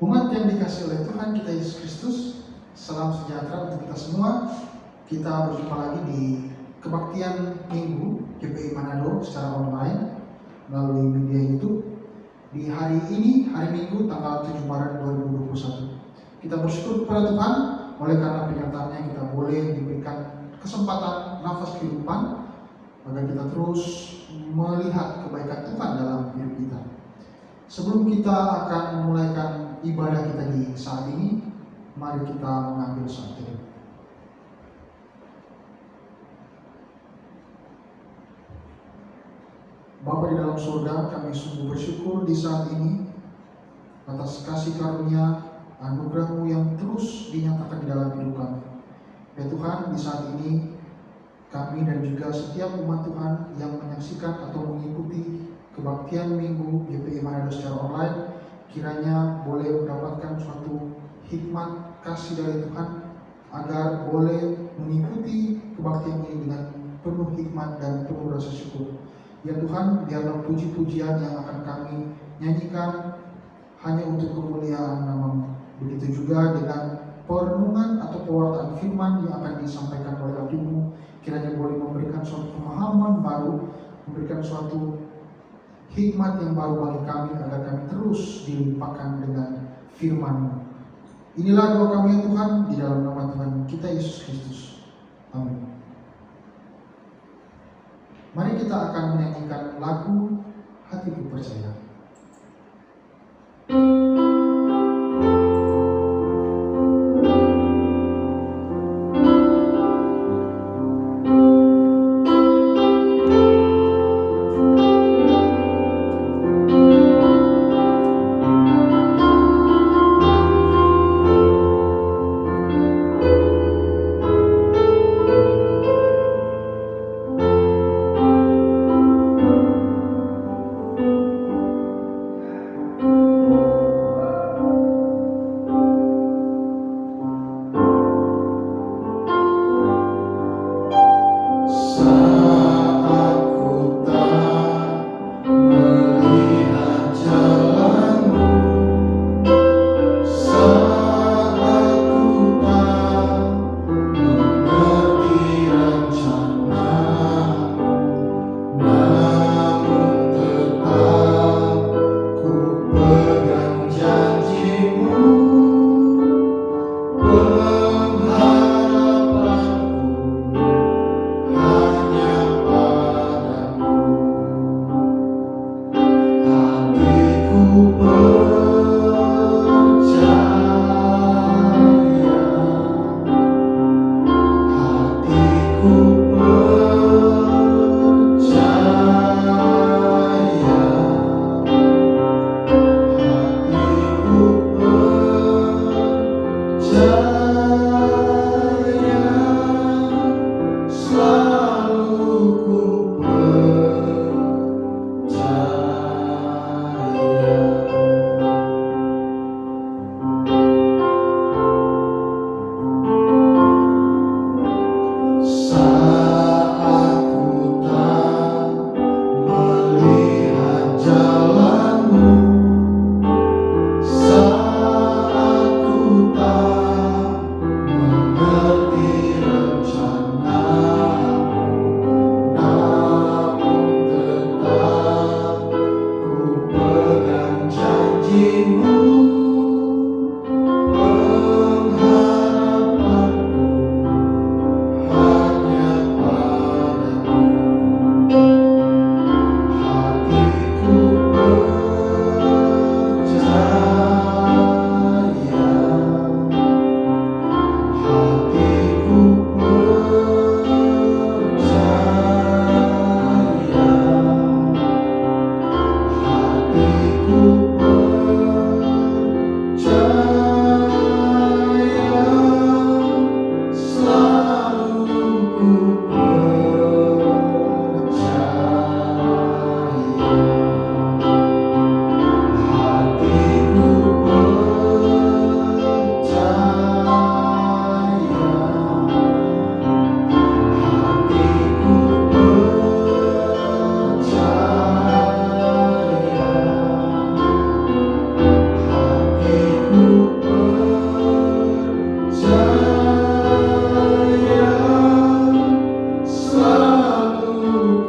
Umat yang dikasihi oleh Tuhan kita Yesus Kristus, salam sejahtera untuk kita semua. Kita berjumpa lagi di kebaktian Minggu GPI Manado secara online melalui media YouTube di hari ini, hari Minggu tanggal 7 Maret 2021. Kita bersyukur kepada Tuhan oleh karena penyertaannya kita boleh diberikan kesempatan nafas kehidupan agar kita terus melihat kebaikan Tuhan dalam hidup kita. Sebelum kita akan memulaikan ibadah kita di saat ini, mari kita mengambil saat teduh. Bapa di dalam surga, kami sungguh bersyukur di saat ini atas kasih karunia anugerah-Mu yang terus dinyatakan di dalam hidup kami. Ya Tuhan, di saat ini kami dan juga setiap umat Tuhan yang menyaksikan atau mengikuti kebaktian Minggu GPI Manado secara online, kiranya boleh mendapatkan suatu hikmat kasih dari Tuhan agar boleh mengikuti kebaktian ini dengan penuh hikmat dan penuh rasa syukur. Ya Tuhan, biarlah puji-pujian yang akan kami nyanyikan hanya untuk kemuliaan nama-Mu. Begitu juga dengan perenungan atau pewartaan firman yang akan disampaikan oleh Abdi-Mu, kiranya boleh memberikan suatu pemahaman baru, memberikan suatu hikmat yang baru bagi kami agar kami terus dilimpahkan dengan firman-Mu. Inilah doa kami ya Tuhan, di dalam nama Tuhan kita Yesus Kristus. Amin. Mari kita akan menyanyikan lagu Hatiku Percaya. Pengharapanku hanya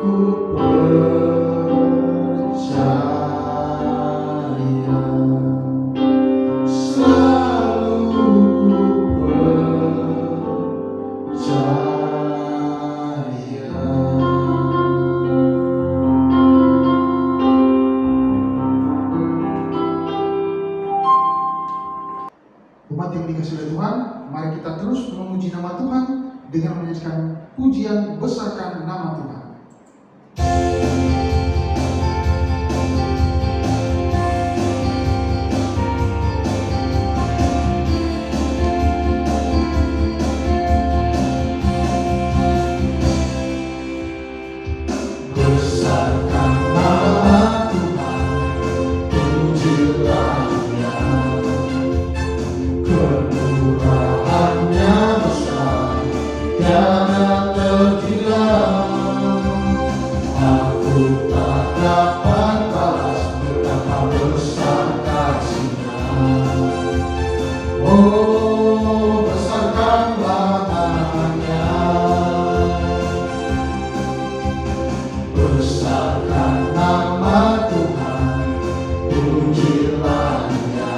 ku percaya, selalu ku percaya. Umat yang dikasihi oleh Tuhan, mari kita terus memuji nama Tuhan dengan menyanyikan pujian besarkan nama Tuhan. Besarkan nama Tuhan, pujilah Dia. Kemurahannya besar, tiada terkira. Aku tak dapat balas betapa besar kasih-Nya. Oh, besarkanlah namanya. Besarkan nama Tuhan, pujilah Dia.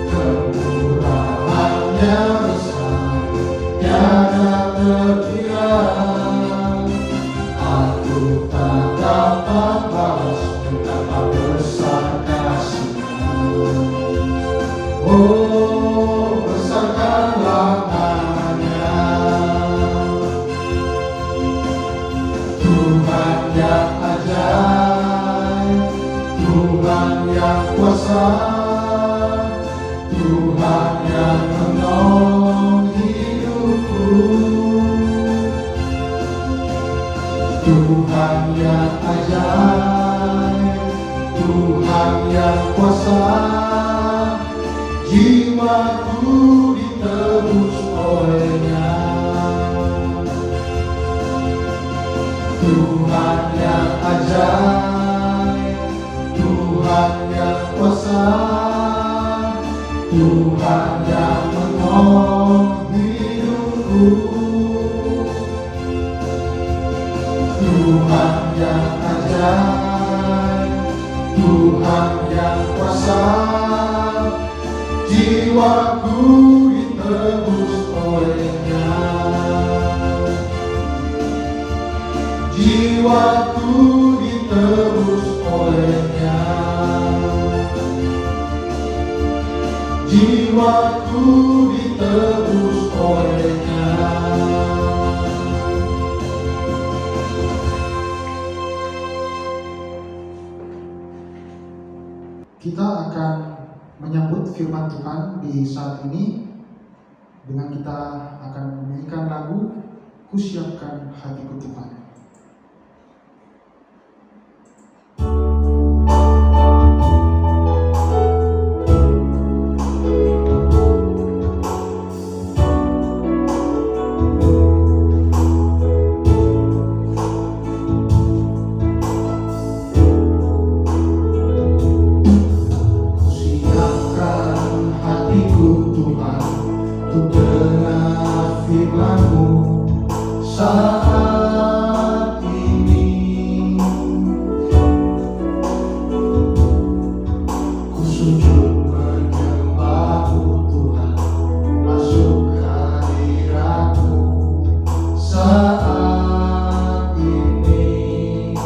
Kemurahannya besar, tiada terkira. Aku tak dapat balas betapa besar kasih-Nya. Oh, besarkanlah namanya. Tuhan yang ajaib, Tuhan yang kuasa, Tuhan yang menolong hidupku. Tuhan yang ajaib, Tuhan yang kuasa, jiwaku ditebus oleh-Nya. Tuhan yang ajaib, Tuhan yang kuasa, Tuhan yang menolong hidupku. Tuhan yang ajaib, Tuhan yang kuasa, jiwaku ditebus oleh-Nya. Jiwaku ditebus oleh-Nya. Jiwaku ditebus oleh-Nya. Kita akan menyambut firman Tuhan di saat ini dengan kita akan menyanyikan lagu Kusiapkan Hatiku Tuhan. Saat ini ku sujud menyembah-Mu Tuhan, masuk hadirat-Mu saat ini.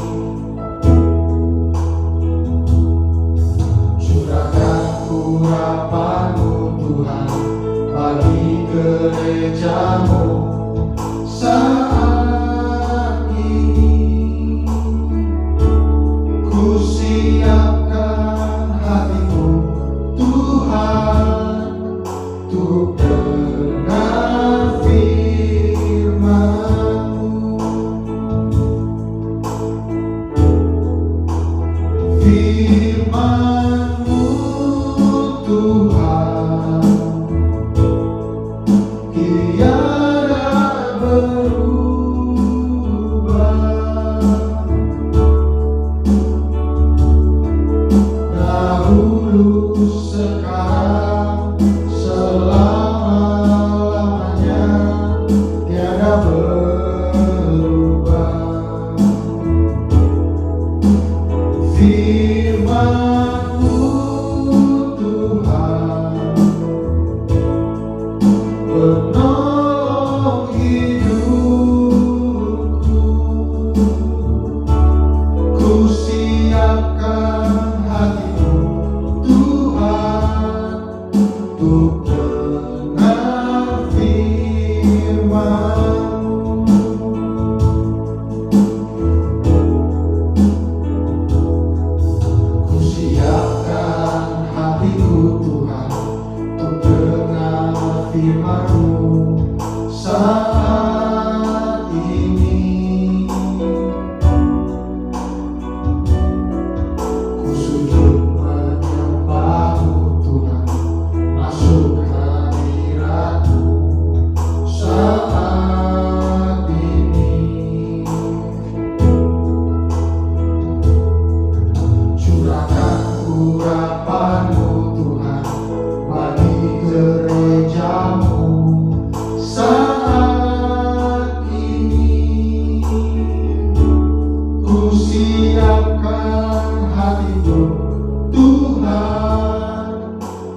Curahkan urapan-Mu Tuhan bagi gereja-Mu saat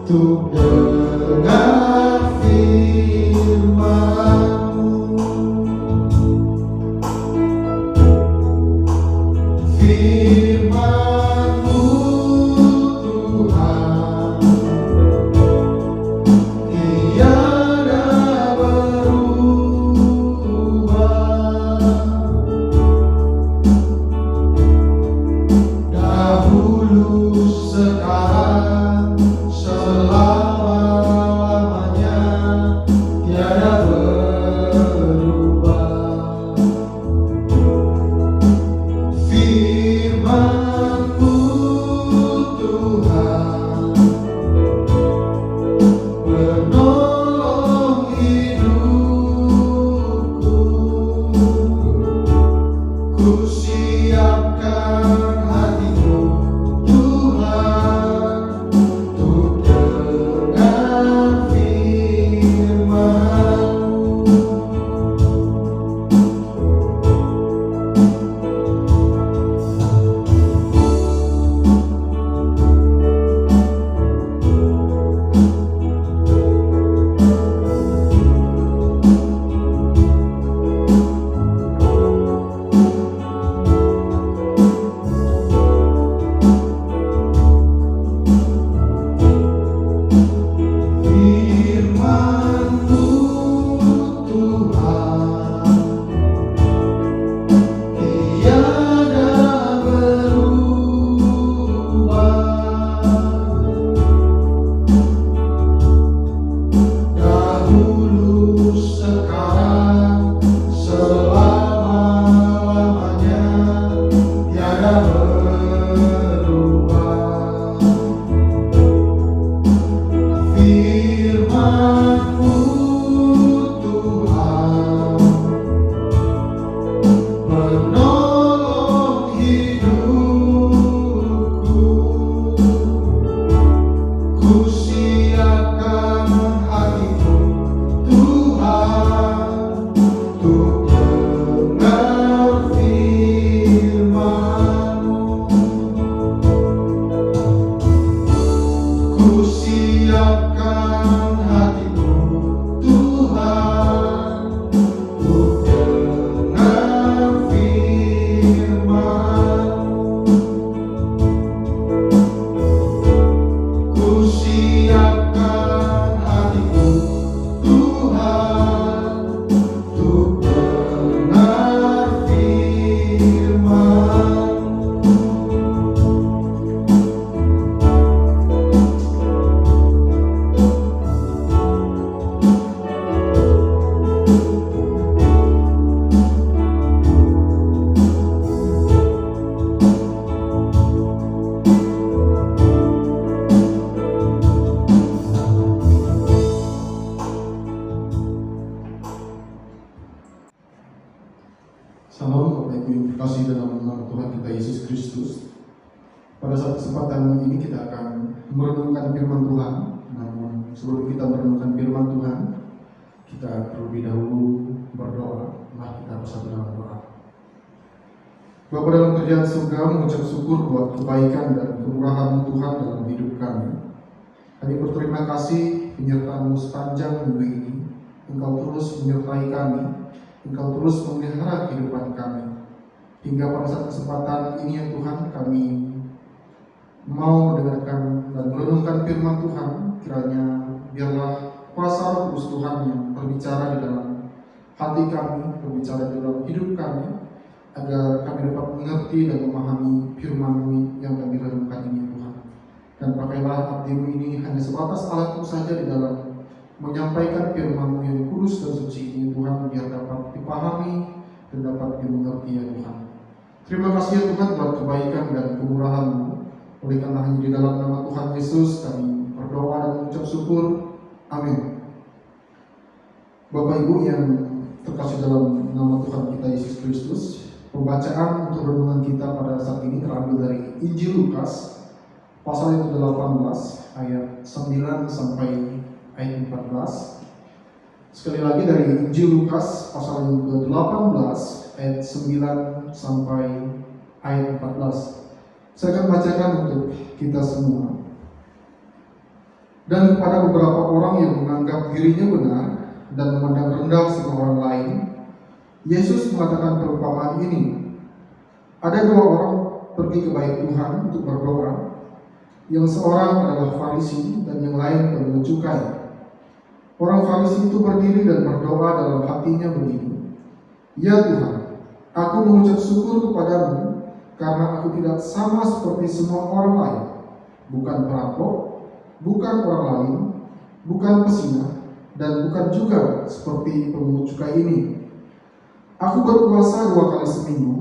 untuk dengar firman-Mu. Firman-Mu Tuhan tiada berubah, dahulu, sekarang, selama-lamanya tiada berubah. Firman-Mu Tuhan penolong hidupku, ku siapkan hatiku Tuhan untuk dengar firman-Mu. Firman-Mu Tuhan tiada berubah, dahulu, sekarang, selama-lamanya tiada berubah. Firman-Mu Tuhan penolong hidupku, ku siapkan hatiku Tuhan untuk dengar firman-Mu. Ku siapkan hatiku Tuhan untuk dengar firman-Mu. Ku siapkan hatiku Tuhan untuk dengar firman-Mu. Salam Bapak Ibu yang terkasih dalam nama Tuhan kita Yesus Kristus. Pada saat kesempatan ini kita akan merenungkan firman Tuhan. Namun sebelum kita merenungkan firman Tuhan, kita terlebih dahulu berdoa. Mari kita bersatu dalam doa. Bapa dalam kerjaan surga, mengucap syukur buat kebaikan dan kemurahan Tuhan dalam hidup kami. Kami berterima kasih penyertaan-Mu sepanjang minggu ini. Engkau terus menyertai kami, Engkau terus memelihara kehidupan kami. Hingga pada saat kesempatan ini ya Tuhan, kami mau mendengarkan dan merenungkan firman Tuhan. Kiranya biarlah kuasa Roh Kudus Tuhan yang berbicara di dalam hati kami, berbicara di dalam hidup kami, agar kami dapat mengerti dan memahami firman-Mu yang kami renungkan ini Tuhan. Dan pakailah abdi-Mu ini hanya sebatas alat-Mu saja di dalam menyampaikan firman-Mu yang kudus dan suci ini Tuhan, biar dapat dipahami dan dapat dimengerti ya Tuhan. Terima kasih ya Tuhan buat kebaikan dan kemurahan-Mu. Oleh karena hanya di dalam nama Tuhan Yesus kami berdoa dan mengucap syukur. Amin. Bapak Ibu yang terkasih dalam nama Tuhan kita Yesus Kristus, pembacaan untuk renungan kita pada saat ini terambil dari Injil Lukas pasal yang ke-18 ayat 9 sampai ayat 14. Sekali lagi dari Injil Lukas pasal yang ke-18 ayat 9 sampai ayat 14. Saya akan bacakan untuk kita semua. Dan kepada beberapa orang yang menganggap dirinya benar dan memandang rendah semua orang lain, Yesus mengatakan perumpamaan ini. Ada dua orang pergi ke bait Tuhan untuk berdoa. Yang seorang adalah Farisi dan yang lain pemungut cukai. Orang Farisi itu berdiri dan berdoa dalam hatinya begini, "Ya Tuhan, aku mengucap syukur kepadamu karena aku tidak sama seperti semua orang lain, bukan perampok, bukan orang lain, bukan pesinah, dan bukan juga seperti pemungut cukai ini. Aku berpuasa 2 kali seminggu.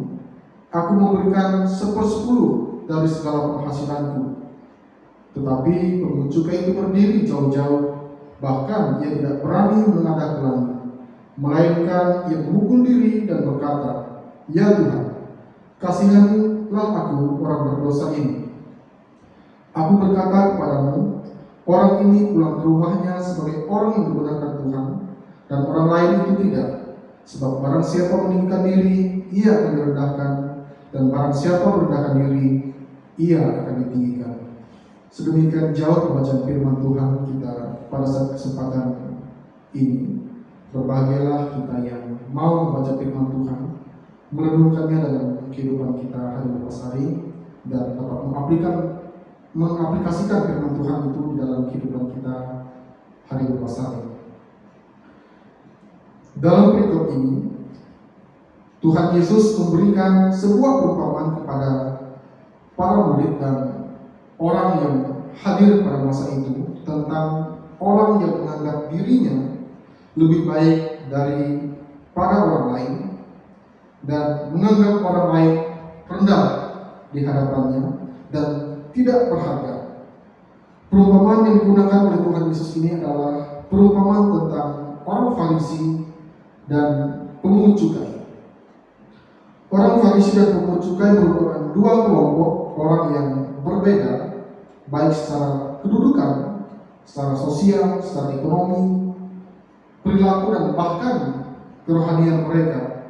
Aku memberikan 1/10 dari segala penghasilanku." Tetapi pemungut cukai itu berdiri jauh-jauh, bahkan ia tidak berani menghadap ke langit, melainkan ia memukul diri dan berkata, "Ya Tuhan, kasihanilah aku orang berdosa ini." Aku berkata kepadamu, orang ini pulang ke rumahnya sebagai orang yang dibenarkan Tuhan, dan orang lain itu tidak. Sebab barang siapa meninggikan diri, ia akan direndahkan, dan barang siapa merendahkan diri, ia akan ditinggikan. Sedemikian jauh pembacaan firman Tuhan kita pada saat kesempatan ini. Berbahagialah kita yang mau membaca firman Tuhan, merenungkannya dalam kehidupan kita hari lepas hari, dan dapat mengaplikasikan firman Tuhan itu di dalam kehidupan kita hari lepas hari. Dalam perikop ini, Tuhan Yesus memberikan sebuah perumpamaan kepada para murid dan orang yang hadir pada masa itu tentang orang yang menganggap dirinya lebih baik daripada orang lain dan menganggap orang lain rendah di hadapannya dan tidak berharga. Perumpamaan yang digunakan oleh Tuhan Yesus ini adalah perumpamaan tentang orang Farisi dan pemungut cukai. Orang Farisi dan pemungut cukai merupakan dua kelompok orang yang berbeda, baik secara kedudukan, secara sosial, secara ekonomi, perilaku, dan bahkan kerohanian mereka.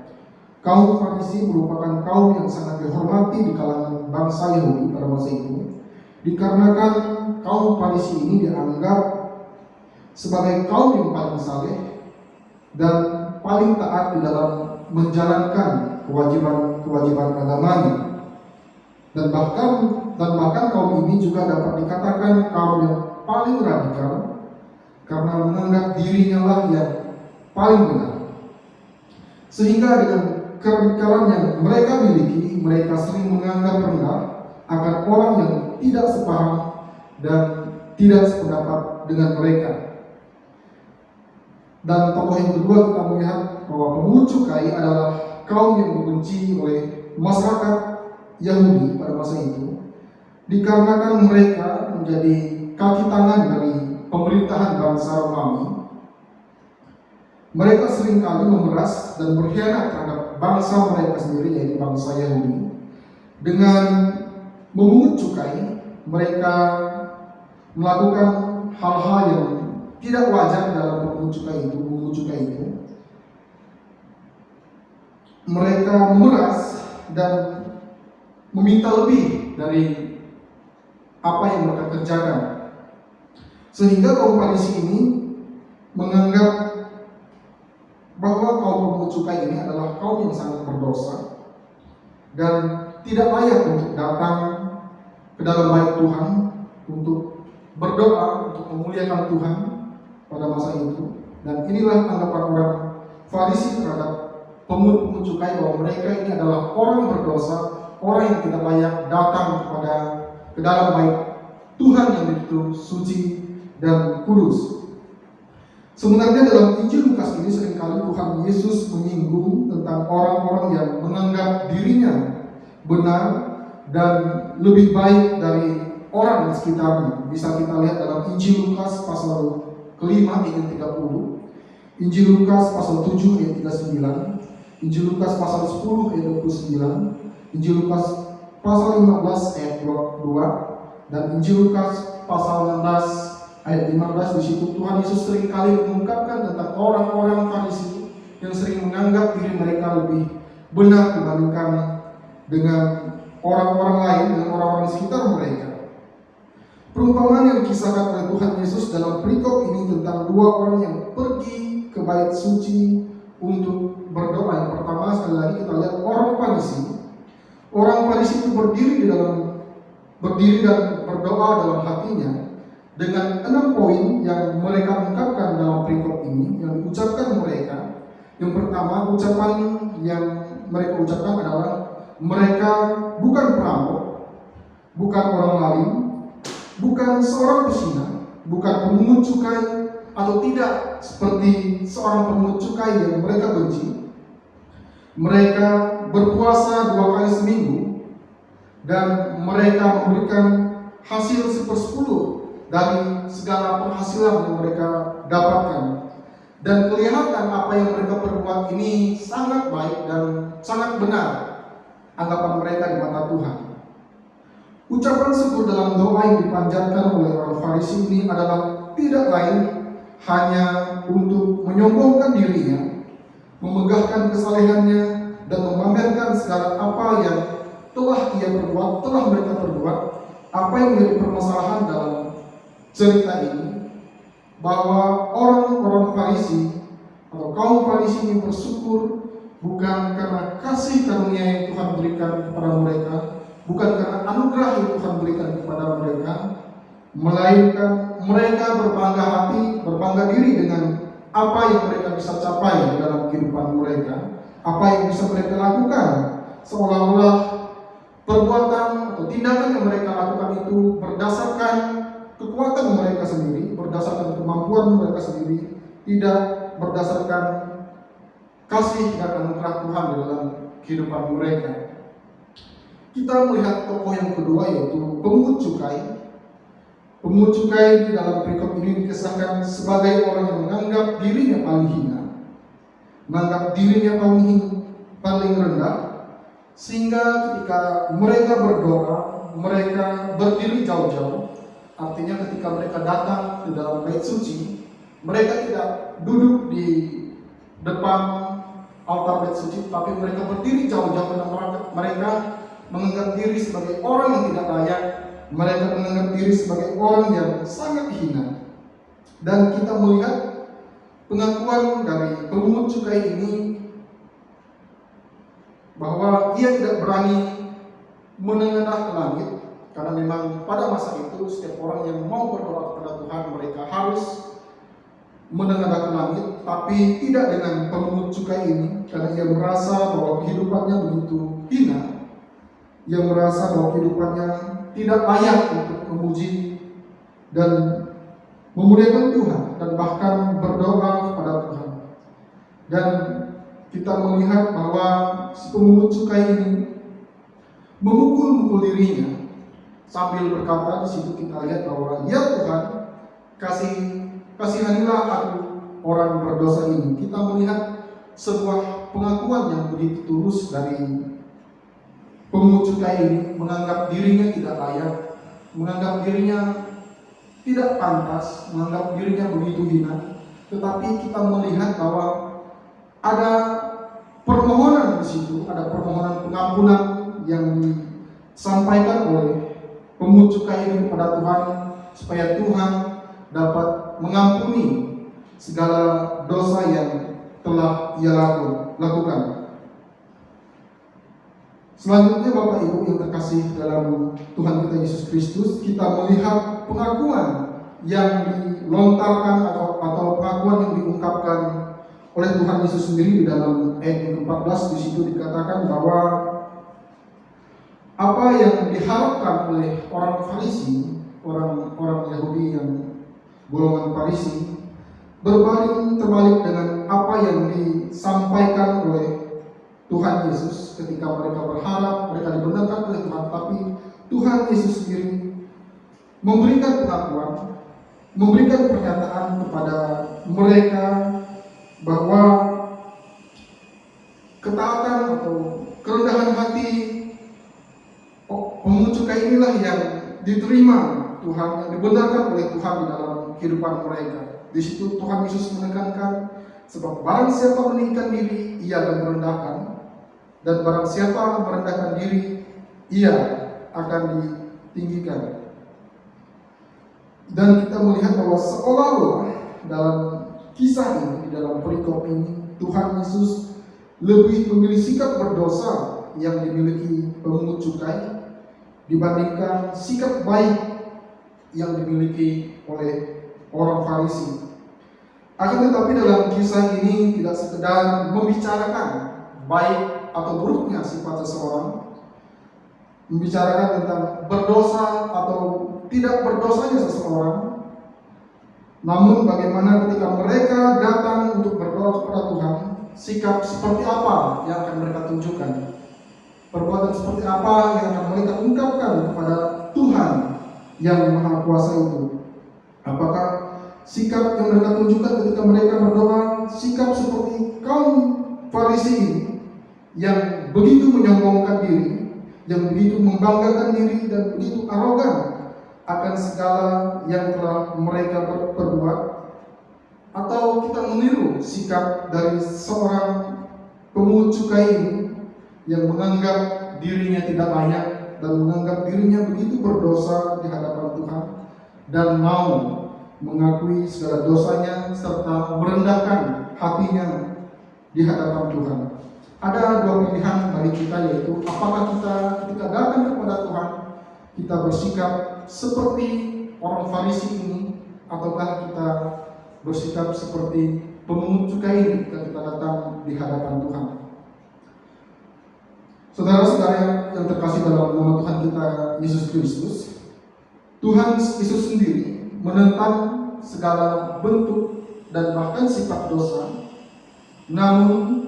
Kaum Farisi merupakan kaum yang sangat dihormati di kalangan bangsa Yahudi pada masa itu, dikarenakan kaum Farisi ini dianggap sebagai kaum yang paling saleh dan paling taat di dalam menjalankan kewajiban agamanya. Dan bahkan kaum ini juga dapat dikatakan kaum yang paling radikal karena menganggap dirinya lah yang paling benar. Sehingga dengan keradikalan yang mereka miliki, mereka sering menganggap rendah akan orang yang tidak sepaham dan tidak sependapat dengan mereka. Dan tokoh yang kedua kita melihat bahwa pemungut cukai adalah kaum yang dibenci oleh masyarakat Yahudi pada masa itu, dikarenakan mereka menjadi kaki tangan dari pemerintahan bangsa Romawi. Mereka seringkali memeras dan berkhianat terhadap bangsa mereka sendiri, yaitu bangsa Yahudi. Dengan memungut cukai, mereka melakukan hal-hal yang tidak wajar dalam memungut cukai itu. Mereka memeras dan meminta lebih dari apa yang mereka kerjakan, sehingga kaum Farisi ini menganggap bahwa kaum pemungut cukai ini adalah kaum yang sangat berdosa dan tidak layak untuk datang ke dalam bait Tuhan untuk berdoa, untuk memuliakan Tuhan pada masa itu. Dan inilah anggapan orang Farisi terhadap pemungut cukai, bahwa mereka ini adalah orang berdosa, orang yang tidak layak datang ke dalam bait Tuhan yang begitu suci dan kudus. Sebenarnya dalam Injil Lukas ini seringkali Tuhan Yesus menyinggung tentang orang-orang yang menganggap dirinya benar dan lebih baik dari orang di sekitarnya. Bisa kita lihat dalam Injil Lukas pasal kelima ayat 30, Injil Lukas pasal 7 ayat 39, Injil Lukas pasal 10 ayat 29, Injil Lukas pasal 15 ayat 22, dan Injil Lukas pasal 16 ayat 15. Di situ Tuhan Yesus seringkali mengungkapkan tentang orang-orang Farisi yang sering menganggap diri mereka lebih benar dibandingkan dengan orang-orang lain, dengan orang-orang sekitar mereka. Perumpamaan yang dikisahkan oleh Tuhan Yesus dalam perikop ini tentang dua orang yang pergi ke bait suci untuk berdoa. Yang pertama, sekali lagi kita lihat orang Farisi. Orang Farisi itu berdiri dan berdoa dalam hatinya dengan 6 poin yang mereka ungkapkan dalam perikop ini, yang diucapkan mereka. Yang pertama, ucapan yang mereka ucapkan adalah mereka bukan perampok, bukan orang lain, bukan seorang pesina, bukan pemungut cukai, atau tidak seperti seorang pemungut cukai yang mereka benci. Mereka berpuasa 2 kali seminggu dan mereka memberikan hasil 1/10 dari segala penghasilan yang mereka dapatkan. Dan kelihatan apa yang mereka perbuat ini sangat baik dan sangat benar anggapan mereka di mata Tuhan. Ucapan syukur dalam doa yang dipanjatkan oleh orang Farisi ini adalah tidak lain hanya untuk menyombongkan dirinya, memegahkan kesalehannya, dan memamerkan segala apa yang telah ia perbuat, telah mereka perbuat. Apa yang menjadi permasalahan dalam cerita ini, bahwa orang-orang Farisi atau kaum Farisi ini bersyukur bukan karena kasih karunia yang Tuhan berikan kepada mereka, bukan karena anugerah yang Tuhan berikan kepada mereka, melainkan mereka berbangga hati, berbangga diri dengan apa yang mereka bisa capai dalam kehidupan mereka, apa yang bisa mereka lakukan, seolah-olah perbuatan atau tindakan yang mereka lakukan itu berdasarkan kekuatan mereka sendiri, berdasarkan kemampuan mereka sendiri, tidak berdasarkan kasih dan anugerah Tuhan di dalam kehidupan mereka. Kita melihat tokoh yang kedua, yaitu pemungut cukai. Pemungut cukai di dalam perikop ini dikisahkan sebagai orang yang menganggap dirinya paling hina, menganggap dirinya paling rendah, sehingga ketika mereka berdoa, mereka berdiri jauh-jauh. Artinya ketika mereka datang ke dalam bait suci, mereka tidak duduk di depan altar bait suci, tapi mereka berdiri jauh-jauh dan mereka menganggap diri sebagai orang yang tidak layak. Mereka menganggap diri sebagai orang yang sangat hina. Dan kita melihat pengakuan dari pemungut cukai ini bahwa ia tidak berani menengadah ke langit, karena memang pada masa itu setiap orang yang mau berdoa kepada Tuhan mereka harus menengadah ke langit, tapi tidak dengan pemungut cukai ini, karena ia merasa bahwa kehidupannya begitu hina. Ia merasa bahwa kehidupannya tidak layak untuk memuji dan memuliakan Tuhan dan bahkan berdoa kepada Tuhan. Dan kita melihat bahwa si pemungut cukai ini memukul dirinya sambil berkata, di situ kita lihat bahwa ya Tuhan, kasihanilah aku orang berdosa ini. Kita melihat sebuah pengakuan yang begitu tulus dari pemungut cukai ini, menganggap dirinya tidak layak, menganggap dirinya tidak pantas, menganggap dirinya begitu hina. Tetapi kita melihat bahwa ada permohonan di situ, ada permohonan pengampunan yang disampaikan oleh pemungut cukai ini kepada Tuhan, supaya Tuhan dapat mengampuni segala dosa yang telah ia lakukan. Selanjutnya, Bapak Ibu yang terkasih dalam Tuhan kita Yesus Kristus, kita melihat pengakuan yang dilontarkan atau pengakuan yang diungkapkan oleh Tuhan Yesus sendiri di dalam ayat yang ke-14. Di situ dikatakan bahwa apa yang diharapkan oleh orang Farisi, orang Yahudi yang golongan Farisi, terbalik dengan apa yang disampaikan oleh Tuhan Yesus ketika mereka berharap, mereka dibenarkan oleh Tuhan, tapi Tuhan Yesus sendiri memberikan pengakuan, memberikan pernyataan kepada mereka bahwa ketaatan atau kerendahan hati pemungut cukai inilah yang diterima Tuhan, yang dibenarkan oleh Tuhan di dalam kehidupan mereka. Di situ Tuhan Yesus menekankan, sebab barang siapa meninggikan diri, ia akan merendahkan, dan barang siapa merendahkan diri, ia akan ditinggikan. Dan kita melihat bahwa seolah-olah dalam kisah ini, di dalam perikop ini, Tuhan Yesus lebih memilih sikap berdosa yang dimiliki pemungut cukai dibandingkan sikap baik yang dimiliki oleh orang Farisi. Akan tetapi dalam kisah ini tidak sekedar membicarakan baik atau buruknya sifat seseorang, membicarakan tentang berdosa atau tidak berdosanya seseorang, namun bagaimana ketika mereka datang untuk berdoa kepada Tuhan, sikap seperti apa yang akan mereka tunjukkan, perbuatan seperti apa yang akan mereka ungkapkan kepada Tuhan yang Maha Kuasa itu. Apakah sikap yang mereka tunjukkan ketika mereka berdoa, sikap seperti kaum Farisi ini yang begitu menyombongkan diri, yang begitu membanggakan diri dan begitu arogan akan segala yang telah mereka perbuat, atau kita meniru sikap dari seorang pemungut cukai ini yang menganggap dirinya tidak layak dan menganggap dirinya begitu berdosa di hadapan Tuhan dan mau mengakui segala dosanya serta merendahkan hatinya di hadapan Tuhan. Ada dua pilihan bagi kita, yaitu apakah kita ketika datang kepada Tuhan kita bersikap seperti orang Farisi ini, ataukah kita bersikap seperti pemungut cukai ini ketika kita datang di hadapan Tuhan. Saudara-saudara yang terkasih dalam nama Tuhan kita Yesus Kristus, Tuhan Yesus sendiri menentang segala bentuk dan bahkan sifat dosa. Namun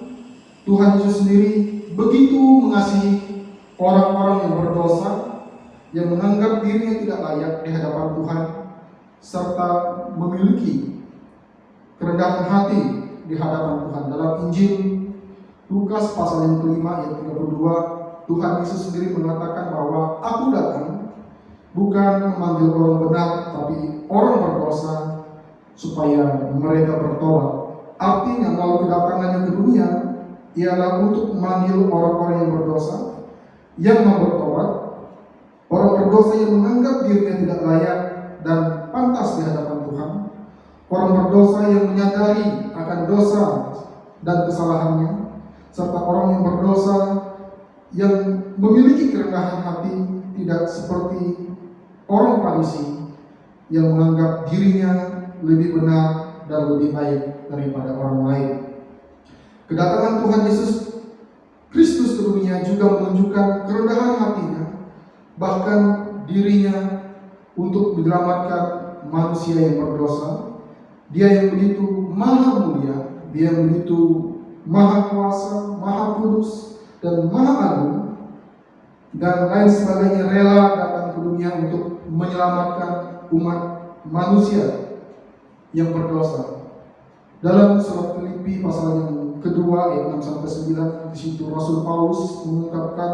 Tuhan Yesus sendiri begitu mengasihi orang-orang yang berdosa, yang menganggap dirinya tidak layak di hadapan Tuhan, serta memiliki kerendahan hati di hadapan Tuhan. Dalam Injil Lukas pasal yang kelima ayat 32, Tuhan Yesus sendiri mengatakan bahwa Aku datang bukan memanggil orang benar, tapi orang berdosa supaya mereka bertobat. Artinya kalau kedatangannya ke dunia ialah untuk memanggil orang-orang yang berdosa, yang mau bertobat, orang berdosa yang menganggap dirinya tidak layak dan pantas di hadapan Tuhan, orang berdosa yang menyadari akan dosa dan kesalahannya, serta orang yang berdosa yang memiliki kerendahan hati, tidak seperti orang Farisi yang menganggap dirinya lebih benar dan lebih baik daripada orang lain. Kedatangan Tuhan Yesus Kristus ke dunia juga menunjukkan kerendahan hatinya, bahkan dirinya untuk menyelamatkan manusia yang berdosa. Dia yang begitu maha mulia, dia yang begitu maha kuasa, maha kudus, dan maha agung, dan lain sebagainya, rela datang ke dunia untuk menyelamatkan umat manusia yang berdosa. Dalam surat Filipi pasal yang kedua ayat 6-9, di situ Rasul Paulus mengungkapkan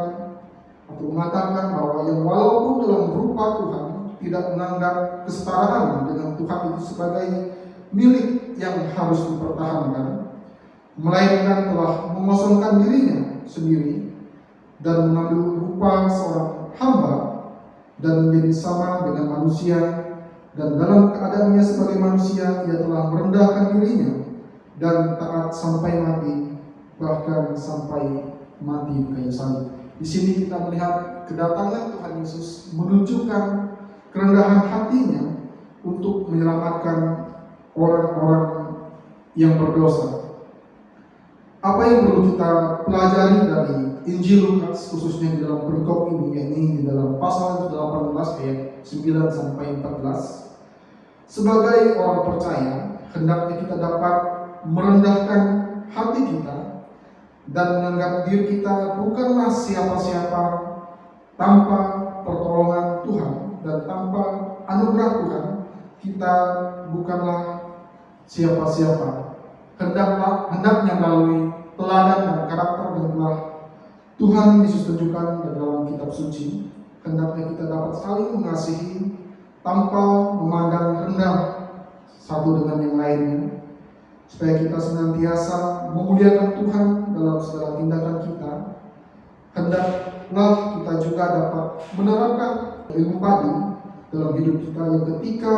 atau mengatakan bahwa yang walaupun dalam rupa Tuhan tidak menganggap kesetaraan dengan Tuhan itu sebagai milik yang harus dipertahankan, melainkan telah mengosongkan dirinya sendiri dan mengambil rupa seorang hamba dan menjadi sama dengan manusia, dan dalam keadaannya sebagai manusia ia telah merendahkan dirinya dan taat sampai mati, bahkan sampai mati di kayu salib. Di sini kita melihat kedatangan Tuhan Yesus menunjukkan kerendahan hatinya untuk menyelamatkan orang-orang yang berdosa. Apa yang perlu kita pelajari dari Injil Lukas, khususnya di dalam perikop ini, yakni di dalam pasal 18 ayat 9-14. Sebagai orang percaya, hendaknya kita dapat merendahkan hati kita dan menganggap diri kita bukanlah siapa-siapa tanpa pertolongan Tuhan dan tanpa anugerah Tuhan. Kita bukanlah siapa-siapa. Hendaknya melalui teladan dan karakter yang telah Tuhan Yesus tunjukkan dalam kitab suci, hendaknya kita dapat saling mengasihi tanpa memandang rendah satu dengan yang lainnya, supaya kita senantiasa memuliakan Tuhan dalam segala tindakan kita. Hendaklah kita juga dapat menerapkan ilmu padi dalam hidup kita yang ketika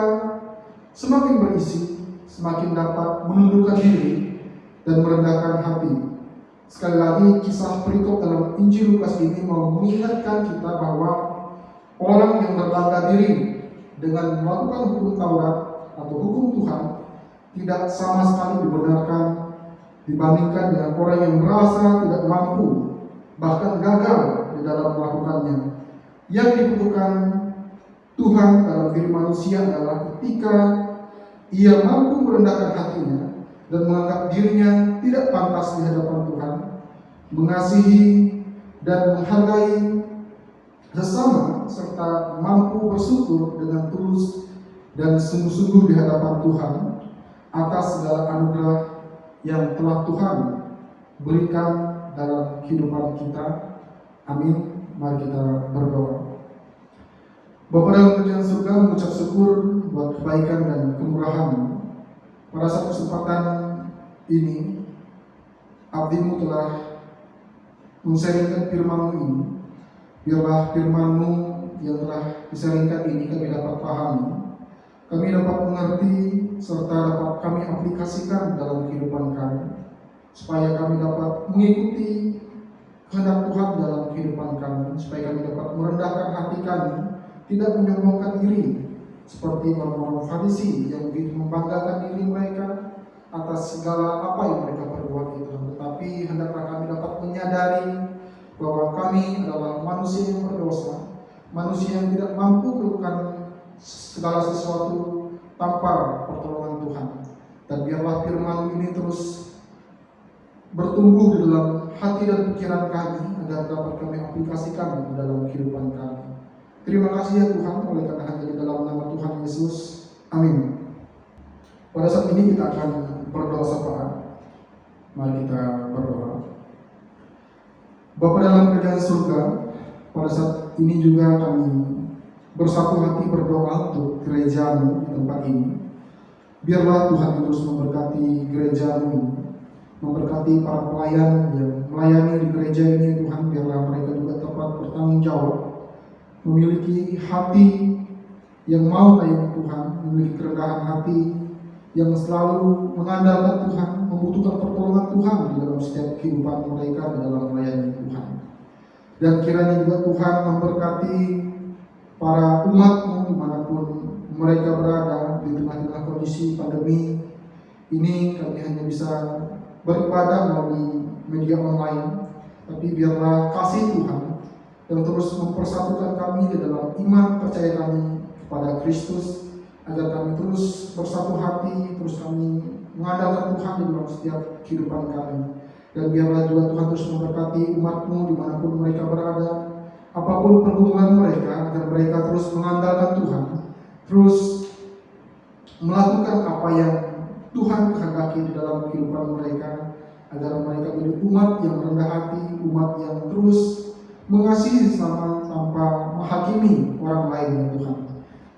semakin berisi, semakin dapat menundukkan diri dan merendahkan hati. Sekali lagi, kisah perikop dalam Injil Lukas ini mau mengingatkan kita bahwa orang yang berbangga diri dengan melakukan hukum Taurat atau hukum Tuhan tidak sama sekali dibenarkan dibandingkan dengan orang yang merasa tidak mampu, bahkan gagal di dalam melakukannya. Yang dibutuhkan Tuhan dalam diri manusia adalah ketika ia mampu merendahkan hatinya dan menganggap dirinya tidak pantas di hadapan Tuhan, mengasihi dan menghargai sesama, serta mampu bersyukur dengan tulus dan sungguh-sungguh di hadapan Tuhan atas segala anugerah yang telah Tuhan berikan dalam kehidupan kita. Amin. Mari kita berdoa. Bapa dalam kerajaan surga, mengucap syukur buat kebaikan dan kemurahan. Pada saat kesempatan ini, abdi-Mu telah mensaringkan firman-Mu ini. Biarlah firman-Mu yang telah disaringkan ini kami dapat pahami, kami dapat mengerti, serta dapat kami aplikasikan dalam kehidupan kami, supaya kami dapat mengikuti kehendak Tuhan dalam kehidupan kami, supaya kami dapat merendahkan hati kami, tidak menyombongkan diri seperti orang-orang Farisi yang begitu membanggakan diri mereka atas segala apa yang mereka perbuat itu. Tetapi hendaklah kami dapat menyadari bahwa kami adalah manusia yang berdosa, manusia yang tidak mampu melakukan segala sesuatu tanpa pertolongan Tuhan. Dan biarlah firman ini terus bertumbuh di dalam hati dan pikiran kami agar dapat kami aplikasikan di dalam kehidupan kami. Terima kasih ya Tuhan, oleh karena hanya di dalam nama Tuhan Yesus. Amin. Pada saat ini kita akan berdoa sapaan. Mari kita berdoa. Bapa dalam kerajaan surga, pada saat ini juga kami bersatu hati berdoa untuk gereja-Mu di tempat ini. Biarlah Tuhan terus memberkati gereja-Mu, memberkati para pelayan yang melayani di gereja ini. Tuhan, biarlah mereka juga tepat bertanggung jawab, memiliki hati yang mau tayang Tuhan, memiliki kerendahan hati yang selalu mengandalkan Tuhan, membutuhkan pertolongan Tuhan di dalam setiap kehidupan mereka di dalam melayani Tuhan. Dan kiranya juga Tuhan memberkati para umat-Mu dimanapun mereka berada di tengah-tengah kondisi pandemi ini. Kami hanya bisa beribadah melalui media online, tapi biarlah kasih Tuhan yang terus mempersatukan kami di dalam iman percaya kami kepada Kristus, agar kami terus bersatu hati, terus kami mengandalkan Tuhan di dalam setiap kehidupan kami. Dan biarlah juga Tuhan terus memberkati umat-Mu dimanapun mereka berada, apapun pergumulan mereka, agar mereka terus mengandalkan Tuhan, terus melakukan apa yang Tuhan kehendaki di dalam kehidupan mereka, agar mereka menjadi umat yang rendah hati, umat yang terus mengasihi sesama tanpa menghakimi orang lain ya Tuhan.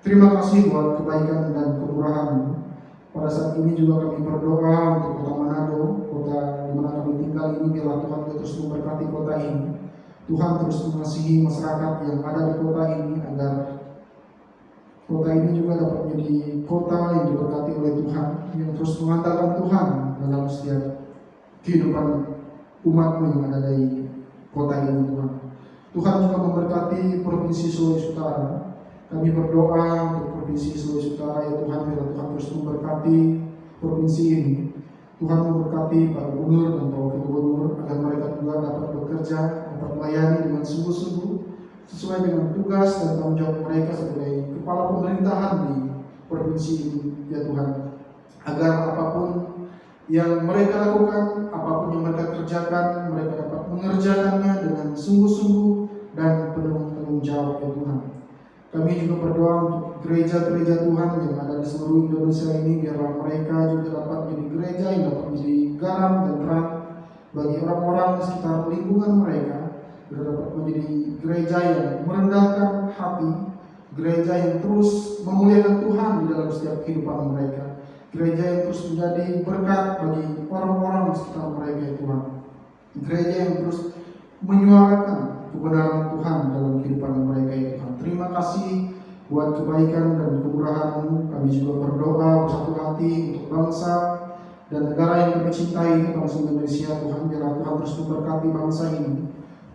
Terima kasih buat kebaikan dan kemurahan-Mu. Pada saat ini juga kami berdoa untuk kota Manado, kota di mana kami tinggal ini. Biarlah Tuhan terus memberkati kota ini. Tuhan terus mengasihi masyarakat yang ada di kota ini, agar kota ini juga dapat menjadi kota yang diberkati oleh Tuhan, yang terus mengandalkan Tuhan dalam setiap kehidupan umat-Mu yang ada di kota ini Tuhan. Tuhan juga memberkati Provinsi Sulawesi Utara. Kami berdoa untuk Provinsi Sulawesi Utara ya Tuhan, biarlah Tuhan terus memberkati provinsi ini. Tuhan memberkati Pak Gubernur dan Pak Wakil Gubernur, agar mereka juga dapat bekerja, dapat melayani dengan sungguh-sungguh sesuai dengan tugas dan tanggung jawab mereka sebagai kepala pemerintahan di provinsi ini ya Tuhan. Agar apapun yang mereka lakukan, apapun yang mereka kerjakan, mereka dapat mengerjakannya dengan sungguh-sungguh dan penuh tanggung jawab ya Tuhan. Kami juga berdoa untuk gereja-gereja Tuhan yang ada di seluruh Indonesia ini. Biarlah mereka juga dapat menjadi gereja yang dapat menjadi garam dan terang bagi orang-orang di sekitar lingkungan mereka. Biar dapat menjadi gereja yang merendahkan hati, gereja yang terus memuliakan Tuhan di dalam setiap kehidupan mereka, gereja yang terus menjadi berkat bagi orang-orang di sekitar mereka ya Tuhan, gereja yang terus menyuarakan kebenaran Tuhan dalam kehidupan mereka ya Tuhan. Terima kasih buat kebaikan dan kemurahan-Mu. Kami juga berdoa bersatu hati untuk bangsa dan negara yang kami cintai ini, bangsa Indonesia. Tuhan, biarlah Tuhan terus memberkati bangsa ini.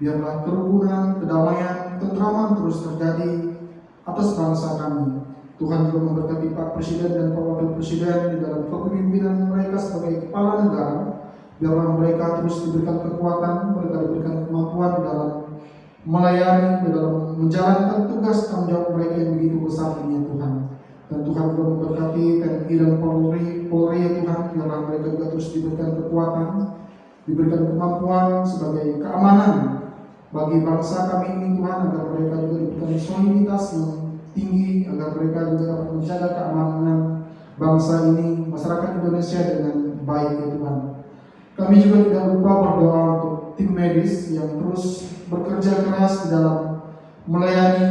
Biarlah kerukunan, kedamaian, ketentraman terus terjadi atas bangsa kami. Tuhan juga memberkati Pak Presiden dan Pak Wakil Presiden di dalam kepemimpinan mereka sebagai kepala negara. Biarlah mereka terus diberikan kekuatan, mereka diberikan kemampuan di dalam melayani, di dalam menjalankan tugas tanggung jawab mereka yang begitu besar ini, ya Tuhan. Dan Tuhan juga memberkati TNI dan Polri, ya Tuhan. Biarlah mereka juga terus diberikan kekuatan, diberikan kemampuan sebagai keamanan bagi bangsa kami ini, Tuhan, agar mereka juga diberikan soliditas yang tinggi, agar mereka juga dapat menjaga keamanan bangsa ini, masyarakat Indonesia dengan baik, ya Tuhan. Kami juga tidak lupa berdoa untuk tim medis yang terus bekerja keras di dalam melayani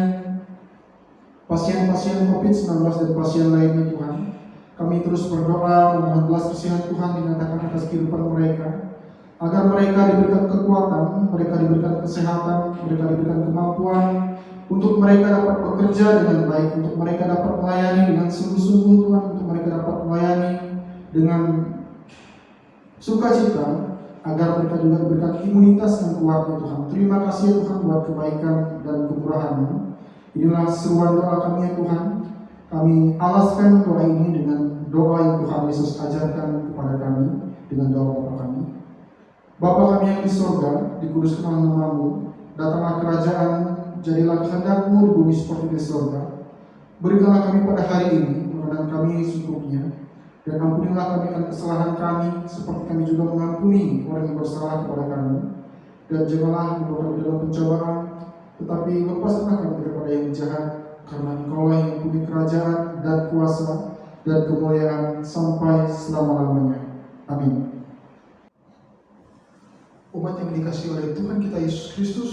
pasien-pasien COVID-19 dan pasien lainnya, Tuhan. Kami terus berdoa memohon belas kasihan Tuhan dinyatakan atas kehidupan mereka, agar mereka diberikan kekuatan, mereka diberikan kesehatan, mereka diberikan kemampuan untuk mereka dapat bekerja dengan baik, untuk mereka dapat melayani dengan sungguh-sungguh, Tuhan, untuk mereka dapat melayani dengan sukacita, agar mereka juga diberikan imunitas yang kuat, ya Tuhan. Terima kasih, ya Tuhan, buat kebaikan dan kemurahan-Mu. Inilah seruan doa kami, ya Tuhan. Kami alaskan doa ini dengan doa yang Tuhan Yesus ajarkan kepada kami, dengan doa Bapa kami. Bapa kami yang di surga, dikuduskanlah nama-Mu, datanglah kerajaan, jadilah kehendak-Mu di bumi seperti di surga. Berikanlah kami pada hari ini makanan kami secukupnya, dan ampunilah kami akan kesalahan kami, seperti kami juga mengampuni orang yang bersalah kepada kami. Dan janganlah membawa kami dalam pencobaan, tetapi lepaskanlah kami daripada yang jahat, karena Engkau-lah yang punya kerajaan dan kuasa dan kemuliaan sampai selama-lamanya. Amin. Umat yang dikasihi oleh Tuhan kita Yesus Kristus,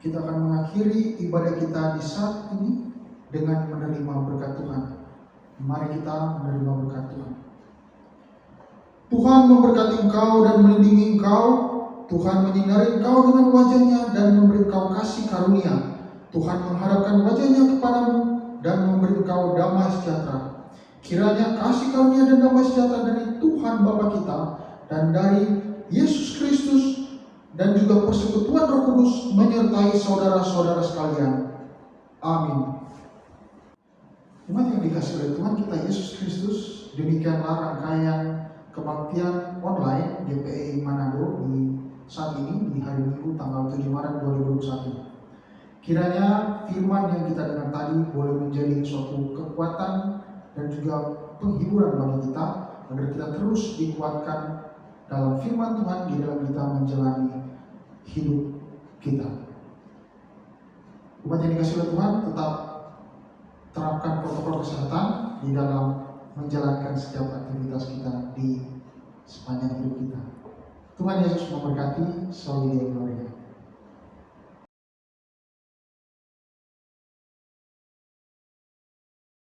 kita akan mengakhiri ibadah kita di saat ini dengan menerima berkat Tuhan. Mari kita menerima berkat Tuhan. Tuhan memberkati engkau dan melindungi engkau. Tuhan menyinari engkau dengan wajah-Nya dan memberi engkau kasih karunia. Tuhan menghadapkan wajah-Nya kepadamu dan memberi engkau damai sejahtera. Kiranya kasih karunia dan damai sejahtera dari Tuhan Bapa kita dan dari Yesus Kristus dan juga persekutuan Roh Kudus menyertai saudara-saudara sekalian. Amin. Umat yang dikasihi oleh Tuhan kita Yesus Kristus, demikianlah rangkaian kebaktian online GPI Manado di saat ini, di hari Minggu tanggal 7 Maret 2021. Kiranya firman yang kita dengar tadi boleh menjadi suatu kekuatan dan juga penghiburan bagi kita, agar kita terus dikuatkan dalam firman Tuhan di dalam kita menjalani hidup kita. Umat yang dikasihi oleh Tuhan, tetap terapkan protokol kesehatan di dalam menjalankan setiap aktivitas kita di sepanjang hidup kita. Tuhan Yesus memberkati. Soli Deo Gloria.